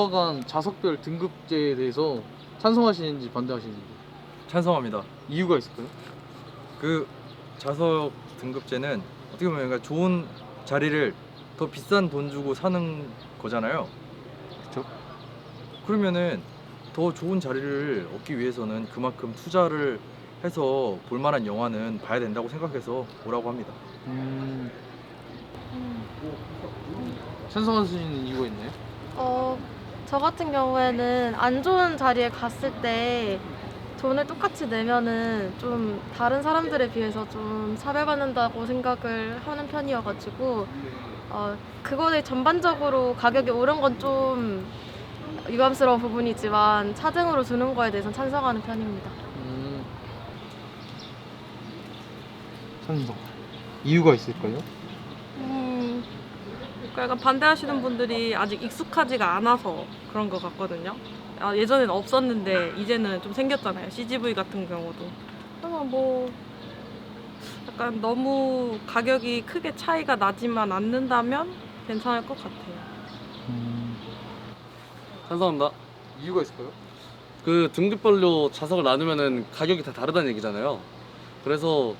영화관 좌석별 등급제에 대해서 찬성하시는지 반대하시는지. 찬성합니다. 이유가 있을까요? 그 좌석 등급제는 어떻게 보면 그러니까 좋은 자리를 더 비싼 돈 주고 사는 거잖아요. 그쵸? 그러면은 더 좋은 자리를 얻기 위해서는 그만큼 투자를 해서 볼만한 영화는 봐야 된다고 생각해서 오라고 합니다. 찬성하시는 이유가 있나요? 저 같은 경우에는 안 좋은 자리에 갔을 때 돈을 똑같이 내면은 좀 다른 사람들에 비해서 좀 차별받는다고 생각을 하는 편이어가지고 그거에 전반적으로 가격이 오른 건 좀 유감스러운 부분이지만 차등으로 주는 거에 대해서는 찬성하는 편입니다. 찬성. 이유가 있을까요? 그러니까 약간 반대하시는 분들이 아직 익숙하지가 않아서 그런 것 같거든요. 예전엔 없었는데 이제는 좀 생겼잖아요. CGV 같은 경우도. 그래서 뭐 약간 너무 가격이 크게 차이가 나지만 않는다면 괜찮을 것 같아요. 찬성합니다. 이유가 있을까요? 그 등급별로 좌석을 나누면은 가격이 다 다르다는 얘기잖아요. 그래서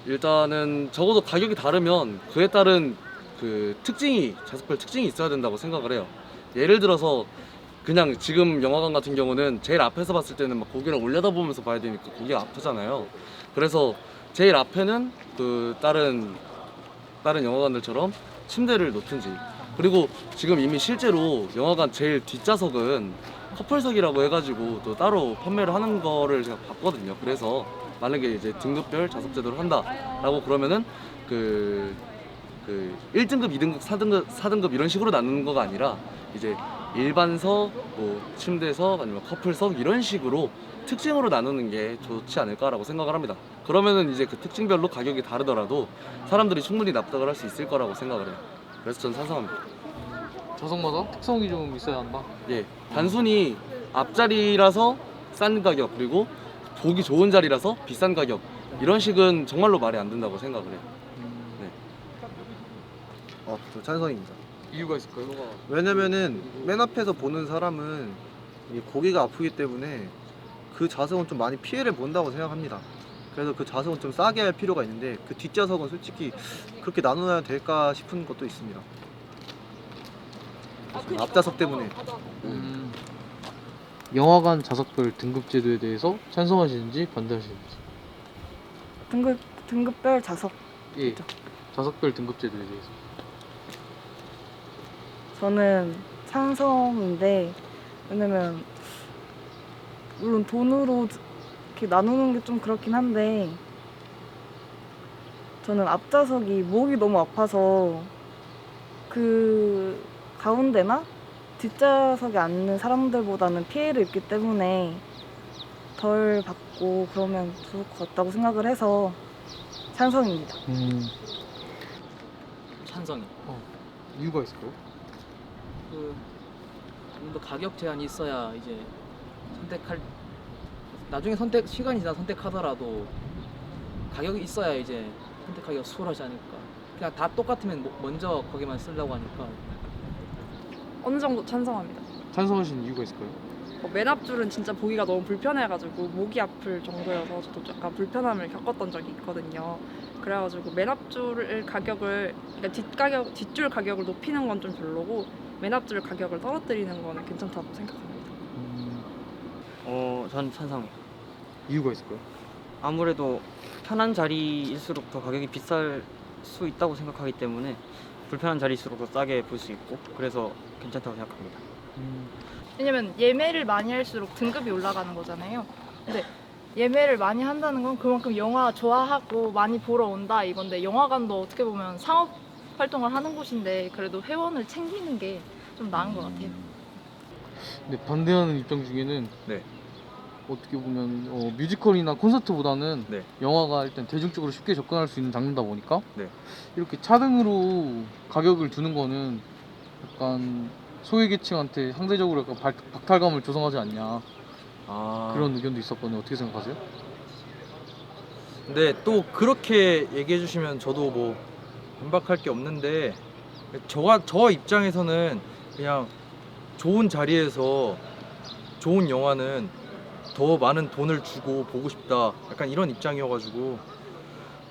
일단은 적어도 가격이 다르면 그에 따른 그 특징이 좌석별 특징이 있어야 된다고 생각을 해요. 예를 들어서 그냥 지금 영화관 같은 경우는 제일 앞에서 봤을 때는 막 고개를 올려다보면서 봐야 되니까 고개가 아프잖아요. 그래서 제일 앞에는 그 다른 영화관들처럼 침대를 놓든지, 그리고 지금 이미 실제로 영화관 제일 뒷좌석은 커플석이라고 해가지고 또 따로 판매를 하는 거를 제가 봤거든요. 그래서 만약에 이제 등급별 좌석 제도를 한다라고 그러면은 그 1등급, 2등급, 4등급 이런 식으로 나누는 거가 아니라 이제 일반석, 뭐 침대석, 아니면 커플석 이런 식으로 특징으로 나누는 게 좋지 않을까라고 생각을 합니다. 그러면은 이제 그 특징별로 가격이 다르더라도 사람들이 충분히 납득을 할 수 있을 거라고 생각을 해요. 그래서 저는 찬성합니다. 좌석마다 특성이 좀 있어야 한다. 예, 단순히 앞자리라서 싼 가격, 그리고 보기 좋은 자리라서 비싼 가격, 이런 식은 정말로 말이 안 된다고 생각을 해요. 저 찬성입니다. 이유가 있을까요? 왜냐면은 맨 앞에서 보는 사람은 이 고기가 아프기 때문에 그 좌석은 좀 많이 피해를 본다고 생각합니다. 그래서 그 좌석은 좀 싸게 할 필요가 있는데 그 뒷좌석은 솔직히 그렇게 나눠야 될까 싶은 것도 있습니다. 앞좌석 때문에. 영화관 좌석별 등급제도에 대해서 찬성하시는지 반대하시는지. 등급별 좌석. 예. 좌석별 등급제도에 대해서. 저는 찬성인데, 왜냐면 물론 돈으로 이렇게 나누는 게 좀 그렇긴 한데 저는 앞좌석이 목이 너무 아파서 그 가운데나 뒷좌석에 앉는 사람들보다는 피해를 입기 때문에 덜 받고 그러면 좋을 것 같다고 생각을 해서 찬성입니다. 찬성이. 이유가 있을까요? 좀 더 가격 제한이 있어야 이제 나중에 시간이 지나 선택하더라도 가격이 있어야 이제 선택하기가 수월하지 않을까. 그냥 다 똑같으면 먼저 거기만 쓰려고 하니까. 어느 정도 찬성합니다. 찬성하시는 이유가 있을까요? 맨 앞줄은 진짜 보기가 너무 불편해가지고 목이 아플 정도여서 저도 약간 불편함을 겪었던 적이 있거든요. 그래가지고 맨 앞줄 가격을, 그러니까 뒷줄 가격을 높이는 건 좀 별로고 맨 앞줄 가격을 떨어뜨리는 거는 괜찮다고 생각합니다. 전 찬성. 이유가 있을까요? 아무래도 편한 자리일수록 더 가격이 비쌀 수 있다고 생각하기 때문에 불편한 자리일수록 더 싸게 볼 수 있고, 그래서 괜찮다고 생각합니다. 왜냐면 예매를 많이 할수록 등급이 올라가는 거잖아요. 근데 예매를 많이 한다는 건 그만큼 영화 좋아하고 많이 보러 온다 이건데, 영화관도 어떻게 보면 상업 활동을 하는 곳인데 그래도 회원을 챙기는 게 좀 나은 것 같아요. 근데 반대하는 입장 중에는 네. 어떻게 보면 뮤지컬이나 콘서트보다는 네. 영화가 일단 대중적으로 쉽게 접근할 수 있는 장르다 보니까 네. 이렇게 차등으로 가격을 두는 거는 약간 소외계층한테 상대적으로 약간 박탈감을 조성하지 않냐, 그런 의견도 있었거든요. 어떻게 생각하세요? 근데 또 그렇게 얘기해 주시면 저도 뭐 반박할 게 없는데, 저 입장에서는 그냥 좋은 자리에서 좋은 영화는 더 많은 돈을 주고 보고 싶다. 약간 이런 입장이어가지고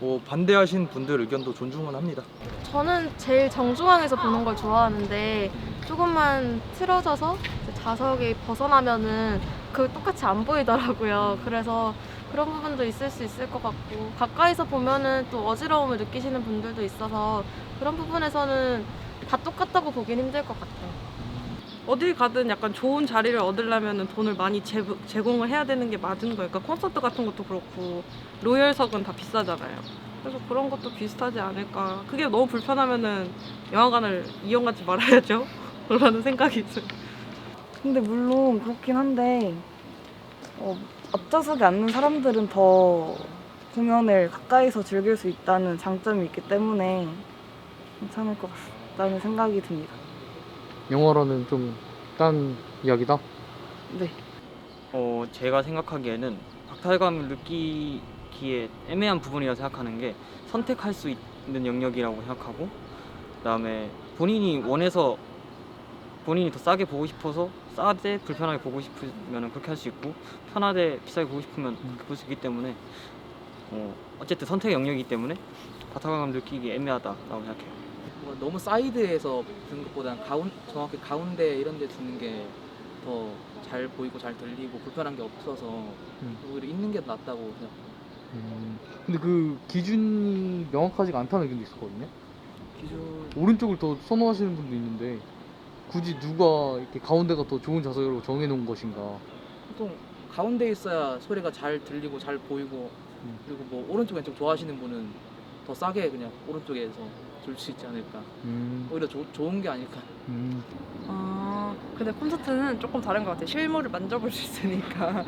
뭐 반대하신 분들 의견도 존중은 합니다. 저는 제일 정중앙에서 보는 걸 좋아하는데 조금만 틀어져서 이제 좌석이 벗어나면은 그 똑같이 안 보이더라고요. 그래서 그런 부분도 있을 수 있을 것 같고 가까이서 보면은 또 어지러움을 느끼시는 분들도 있어서 그런 부분에서는 다 똑같다고 보긴 힘들 것 같아요. 어딜 가든 약간 좋은 자리를 얻으려면 돈을 많이 제공을 해야 되는 게 맞은 거예요. 그러니까 콘서트 같은 것도 그렇고 로열석은 다 비싸잖아요. 그래서 그런 것도 비슷하지 않을까. 그게 너무 불편하면은 영화관을 이용하지 말아야죠. 라는 생각이 있어요. 근데 물론 그렇긴 한데 앞좌석에 앉는 사람들은 더 공연을 가까이서 즐길 수 있다는 장점이 있기 때문에 괜찮을 것 같다는 생각이 듭니다. 영화라는 좀 딴 이야기다. 네. 제가 생각하기에는 박탈감을 느끼기에 애매한 부분이라 생각하는 게 선택할 수 있는 영역이라고 생각하고, 그다음에 본인이 원해서 본인이 더 싸게 보고 싶어서 싸되 불편하게 보고 싶으면 그렇게 할 수 있고, 편하되 비싸게 보고 싶으면 그렇게 볼 수 있기 때문에 어쨌든 선택의 영역이기 때문에 박탈감 느끼기 애매하다라고 생각해요. 뭐 너무 사이드에서 두는 것보다는 정확히 가운데 이런 데 두는 게 더 잘 보이고 잘 들리고 불편한 게 없어서 오히려 있는 게 낫다고 생각해요. 근데 그 기준이 명확하지가 않다는 의견도 있었거든요. 기준 오른쪽을 더 선호하시는 분도 있는데 굳이 누가 이렇게 가운데가 더 좋은 좌석이라고 정해놓은 것인가. 보통 가운데에 있어야 소리가 잘 들리고 잘 보이고 그리고 뭐 오른쪽 왼쪽 좋아하시는 분은 더 싸게 그냥 오른쪽에서 줄 수 있지 않을까. 오히려 좋은 게 아닐까. 근데 콘서트는 조금 다른 것 같아요. 실물을 만져볼 수 있으니까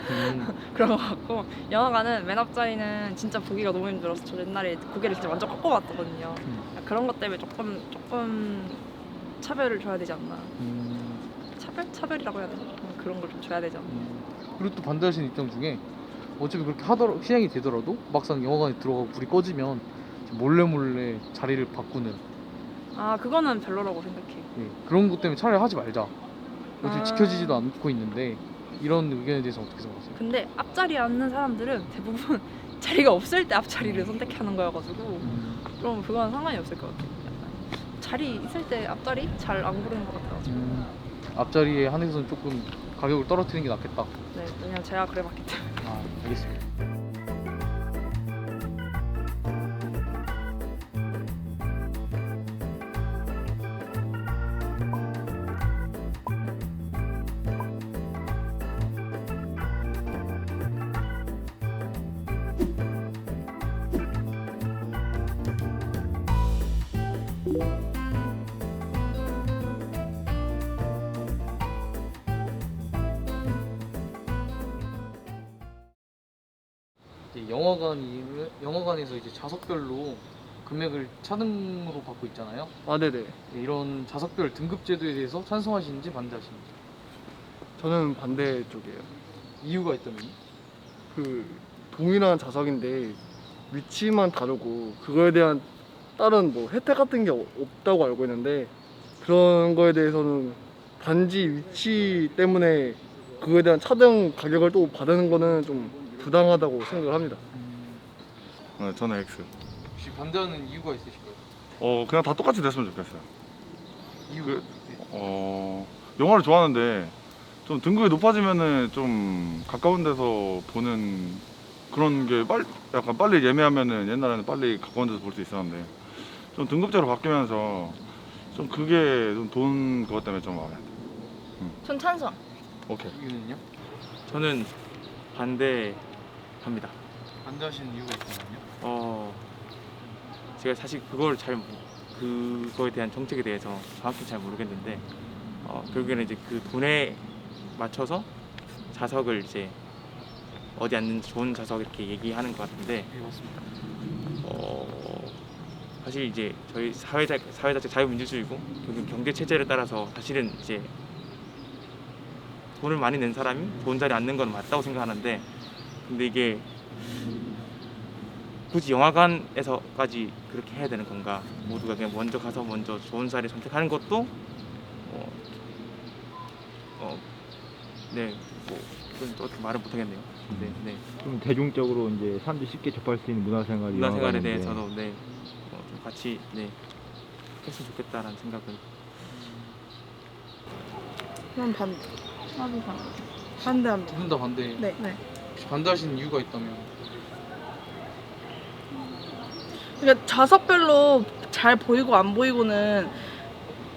그런 것 같고, 영화관은 맨 앞자리는 진짜 보기가 너무 힘들어서 저 옛날에 고개를 진짜 완전 꺾어봤거든요. 그런 것 때문에 조금 차별을 줘야 되지 않나. 차별이라고 해야 되나? 그런 걸 좀 줘야 되지 않나. 그리고 또 반대하시는 입장 중에 어차피 그렇게 시행이 되더라도 막상 영화관에 들어가고 불이 꺼지면 몰래 자리를 바꾸는, 그거는 별로라고 생각해요. 그런 것 때문에 차라리 하지 말자. 어차피 지켜지지도 않고 있는데 이런 의견에 대해서 어떻게 생각하세요? 근데 앞자리에 앉는 사람들은 대부분 자리가 없을 때 앞자리를 선택하는 거여가지고 그럼 그건 상관이 없을 것 같아요. 약간 자리 있을 때 앞자리 잘 안 고르는 것 같아가지고. 앞자리에 한해서는 조금 가격을 떨어뜨리는 게 낫겠다. 네, 왜냐면 제가 그래봤기 때문에. 알겠습니다. 이제 영화관에서 이제 좌석별로 금액을 차등으로 받고 있잖아요. 네네. 이런 좌석별 등급 제도에 대해서 찬성하시는지 반대하시는지. 저는 반대 쪽이에요. 이유가 있다면? 그 동일한 좌석인데 위치만 다르고 그거에 대한 다른 뭐 혜택 같은 게 없다고 알고 있는데, 그런 거에 대해서는 단지 위치 때문에 그거에 대한 차등 가격을 또 받는 거는 좀 부당하다고 생각을 합니다. 저는 X. 혹시 반대하는 이유가 있으실까요? 그냥 다 똑같이 됐으면 좋겠어요. 이유가 영화를 좋아하는데 좀 등급이 높아지면은 좀 가까운 데서 보는 그런 게 약간 빨리 예매하면은 옛날에는 빨리 가까운 데서 볼 수 있었는데 좀 등급제로 바뀌면서 좀 그게 좀 돈 그것 때문에 좀 마음에 안 들어요. 전 찬성. 오케이. 이유는요? 저는 반대합니다. 반대하시는 이유가 있다면요? 제가 사실 그거에 대한 정책에 대해서 정확히 잘 모르겠는데 결국에는 이제 그 돈에 맞춰서 좌석을 이제 어디 앉는 좋은 좌석 이렇게 얘기하는 것 같은데, 네, 맞습니다. 사실 이제 저희 사회 자체 자유민주주의고 결국 경제 체제를 따라서 사실은 이제 돈을 많이 낸 사람이 좋은 자리에 앉는 건 맞다고 생각하는데, 근데 이게 굳이 영화관에서까지 그렇게 해야 되는 건가? 모두가 그냥 먼저 가서 좋은 자리 선택하는 것도 네, 뭐 이건 또 어떻게 말을 못하겠네요. 네. 좀 대중적으로 이제 사람들이 쉽게 접할 수 있는 문화생활이 문화생활에 영화관인데 대해서도 좀 같이 했으면 좋겠다라는 생각을. 난 반대. 반대합니다. 두 분 다 반대. 네. 혹시 반대하시는 이유가 있다면? 그러니까 좌석별로 잘 보이고 안 보이고는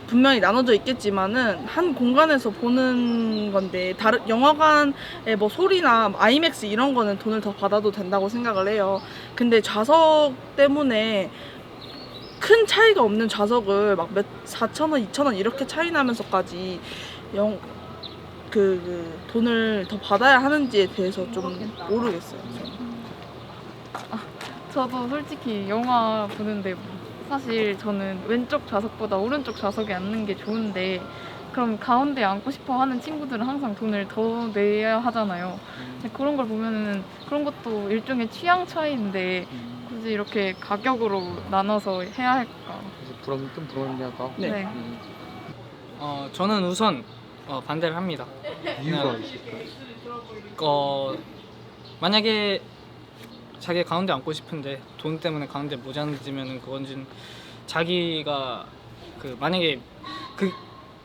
분명히 나눠져 있겠지만은 한 공간에서 보는 건데 다른 영화관의 뭐 소리나 아이맥스 이런 거는 돈을 더 받아도 된다고 생각을 해요. 근데 좌석 때문에 큰 차이가 없는 좌석을 막 4,000원, 2,000원 이렇게 차이 나면서까지 돈을 더 받아야 하는지에 대해서 좀 모르겠어요. 저도 솔직히 영화 보는데 사실 저는 왼쪽 좌석보다 오른쪽 좌석에 앉는 게 좋은데 그럼 가운데 앉고 싶어 하는 친구들은 항상 돈을 더 내야 하잖아요. 근데 그런 걸 보면은 그런 것도 일종의 취향 차이인데 굳이 이렇게 가격으로 나눠서 해야 할까? 좀 불합리하다. 네. 저는 우선 반대를 합니다. 이유가 그냥, 만약에 자기가 가운데 앉고 싶은데 돈 때문에 가운데 못 앉으면은 그건 자기가 만약에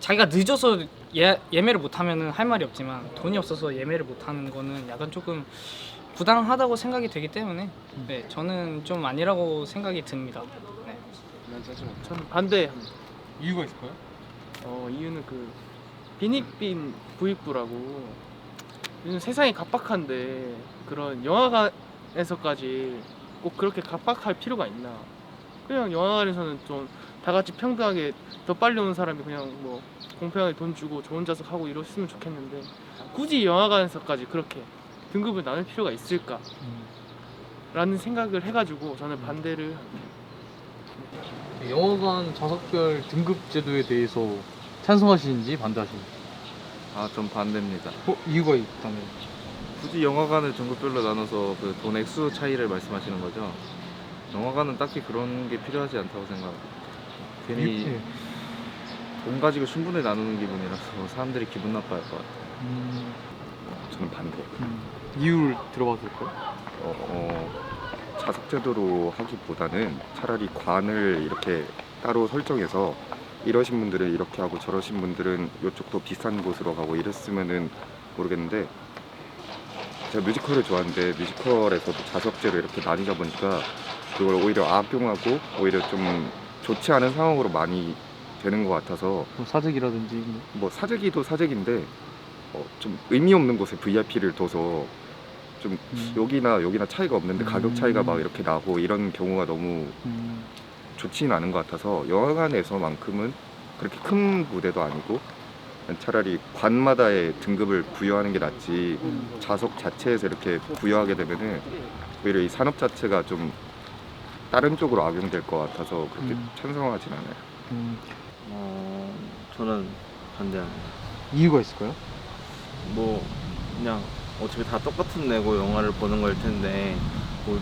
자기가 늦어서 예매를 못 하면은 할 말이 없지만 돈이 없어서 예매를 못 하는 거는 약간 조금 부당하다고 생각이 되기 때문에 네, 저는 좀 아니라고 생각이 듭니다. 네. 저는 반대합니다. 이유가 있을까요? 이유는 비닉빈 부익부라고 요즘 세상이 각박한데 그런 영화관에서까지 꼭 그렇게 각박할 필요가 있나? 그냥 영화관에서는 좀 다 같이 평등하게 더 빨리 오는 사람이 그냥 뭐 공평하게 돈 주고 좋은 좌석 하고 이랬으면 좋겠는데 굳이 영화관에서까지 그렇게 등급을 나눌 필요가 있을까? 라는 생각을 해가지고 저는 반대를 합니다. 영화관 좌석별 등급 제도에 대해서 찬성하시는지 반대하시는지? 좀 반대입니다. 이유가 있다면? 굳이 영화관을 등급별로 나눠서 그 돈 액수 차이를 말씀하시는 거죠? 영화관은 딱히 그런 게 필요하지 않다고 생각합니다. 괜히 돈 가지고 충분히 나누는 기분이라서 사람들이 기분 나빠할 것 같아요. 저는 반대. 이유를 들어봐도 될까요? 좌석 제도로 하기보다는 차라리 관을 이렇게 따로 설정해서 이러신 분들은 이렇게 하고 저러신 분들은 이쪽도 비싼 곳으로 가고 이랬으면은 모르겠는데 제가 뮤지컬을 좋아하는데 뮤지컬에서도 좌석제로 이렇게 나뉘다 보니까 그걸 오히려 악용하고 오히려 좀 좋지 않은 상황으로 많이 되는 것 같아서 사재기라든지 뭐 사재기도 사재기인데 좀 의미 없는 곳에 VIP를 둬서 좀 여기나 차이가 없는데 가격 차이가 막 이렇게 나고 이런 경우가 너무 좋지는 않은 것 같아서 영화관에서만큼은 그렇게 큰 무대도 아니고 차라리 관마다의 등급을 부여하는 게 낫지 좌석 자체에서 이렇게 부여하게 되면은 오히려 이 산업 자체가 좀 다른 쪽으로 악용될 것 같아서 그렇게 찬성하진 않아요. 저는 반대합니다. 이유가 있을까요? 뭐 그냥 어차피 다 똑같은 내고 영화를 보는 걸 텐데 뭐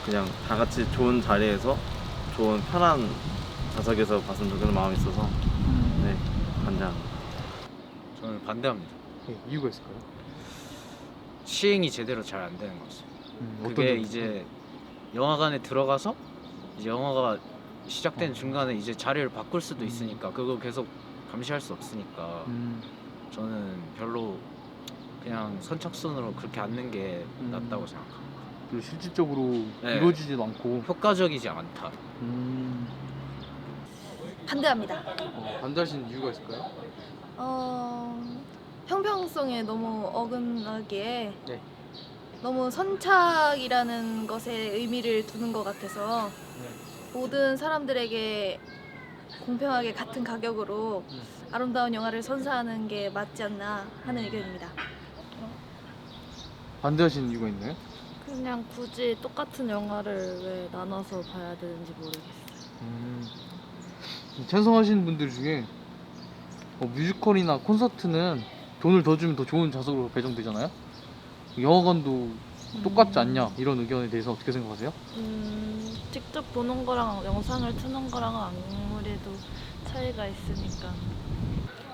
그냥 다 같이 좋은 자리에서 좋은 편한 좌석에서 봤으면 좋겠는 마음이 있어서 네, 반대합니다. 저는 반대합니다. 이유가 있을까요? 시행이 제대로 잘 안 되는 것 같아요. 어떤 그게 점에서? 이제 영화관에 들어가서 이제 영화가 시작된 중간에 이제 자리를 바꿀 수도 있으니까 그거 계속 감시할 수 없으니까 저는 별로 그냥 선착순으로 그렇게 앉는 게 낫다고 생각합니다. 그리고 실질적으로 네. 이루어지지도 않고 효과적이지 않다. 반대합니다. 반대하시는 이유가 있을까요? 형평성에 너무 어긋나기에 네. 너무 선착이라는 것에 의미를 두는 것 같아서 모든 사람들에게 공평하게 같은 가격으로 아름다운 영화를 선사하는 게 맞지 않나 하는 의견입니다. 반대하시는 이유가 있나요? 그냥 굳이 똑같은 영화를 왜 나눠서 봐야 되는지 모르겠어요. 찬성하시는 분들 중에 뮤지컬이나 콘서트는 돈을 더 주면 더 좋은 좌석으로 배정되잖아요. 영화관도 똑같지 않냐 이런 의견에 대해서 어떻게 생각하세요? 직접 보는 거랑 영상을 트는 거랑은 아무래도 차이가 있으니까.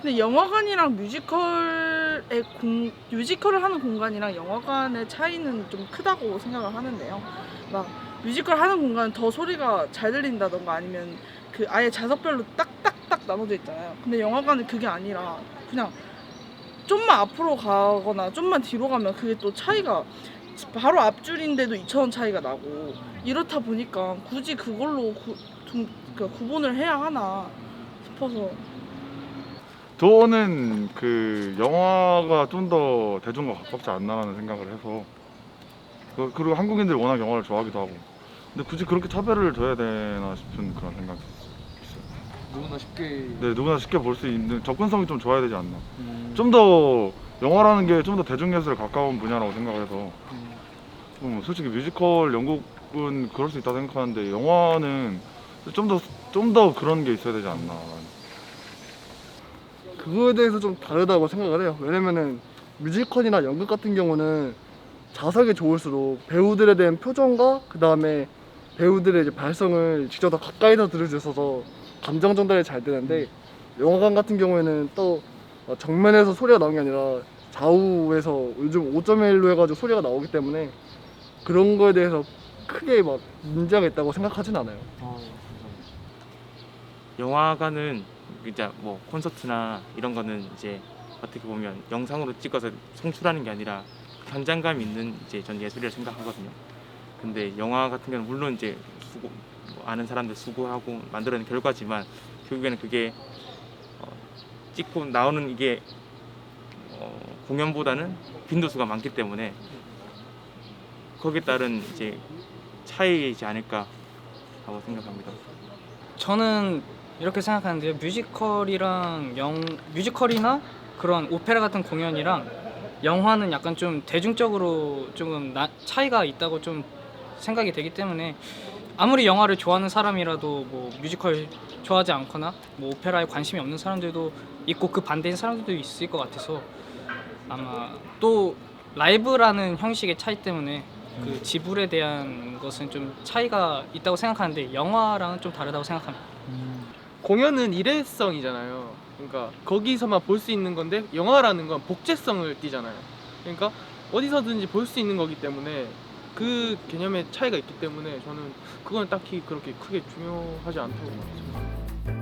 근데 영화관이랑 뮤지컬을 하는 공간이랑 영화관의 차이는 좀 크다고 생각을 하는데요. 막 뮤지컬 하는 공간은 더 소리가 잘 들린다던가 아니면 그 아예 좌석별로 딱딱딱 나눠져 있잖아요. 근데 영화관은 그게 아니라 그냥 좀만 앞으로 가거나 좀만 뒤로 가면 그게 또 차이가 바로 앞줄인데도 2,000원 차이가 나고 이렇다 보니까 굳이 그걸로 구분을 해야 하나 싶어서. 저는 그 영화가 좀 더 대중과 가깝지 않나라는 생각을 해서 그리고 한국인들이 워낙 영화를 좋아하기도 하고 근데 굳이 그렇게 차별을 둬야 되나 싶은 그런 생각이 있어요. 누구나 쉽게. 네, 누구나 쉽게 볼 수 있는 접근성이 좀 좋아야 되지 않나. 좀 더 영화라는 게 좀 더 대중예술에 가까운 분야라고 생각해서 솔직히 뮤지컬 연극은 그럴 수 있다 생각하는데 영화는 좀 더 그런 게 있어야 되지 않나. 그거에 대해서 좀 다르다고 생각을 해요. 왜냐면은 뮤지컬이나 연극 같은 경우는 자석이 좋을수록 배우들에 대한 표정과 그 다음에 배우들의 이제 발성을 직접 더 가까이서 들을 수 있어서 감정 전달이 잘 되는데 영화관 같은 경우에는 또 정면에서 소리가 나오는 게 아니라 좌우에서 요즘 5.1로 해가지고 소리가 나오기 때문에 그런 거에 대해서 크게 막 문제가 있다고 생각하진 않아요. 영화관은 이제 뭐 콘서트나 이런 거는 이제 어떻게 보면 영상으로 찍어서 송출하는 게 아니라 현장감 있는 이제 전 예술이라고 생각하거든요. 근데 영화 같은 경우는 물론 이제 아는 사람들 수고하고 만들어낸 결과지만 결국에는 그게 찍고 나오는 이게 공연보다는 빈도수가 많기 때문에 거기에 따른 이제 차이이지 않을까 하고 생각합니다. 저는 이렇게 생각하는데요. 뮤지컬이나 그런 오페라 같은 공연이랑 영화는 약간 좀 대중적으로 조금 차이가 있다고 좀 생각이 되기 때문에 아무리 영화를 좋아하는 사람이라도 뭐 뮤지컬 좋아하지 않거나 뭐 오페라에 관심이 없는 사람들도 있고 그 반대인 사람들도 있을 것 같아서 아마 또 라이브라는 형식의 차이 때문에 그 지불에 대한 것은 좀 차이가 있다고 생각하는데 영화랑은 좀 다르다고 생각합니다. 공연은 일회성이잖아요. 그러니까 거기서만 볼 수 있는 건데 영화라는 건 복제성을 띠잖아요. 그러니까 어디서든지 볼 수 있는 거기 때문에 그 개념의 차이가 있기 때문에 저는 그건 딱히 그렇게 크게 중요하지 않다고 생각합니다.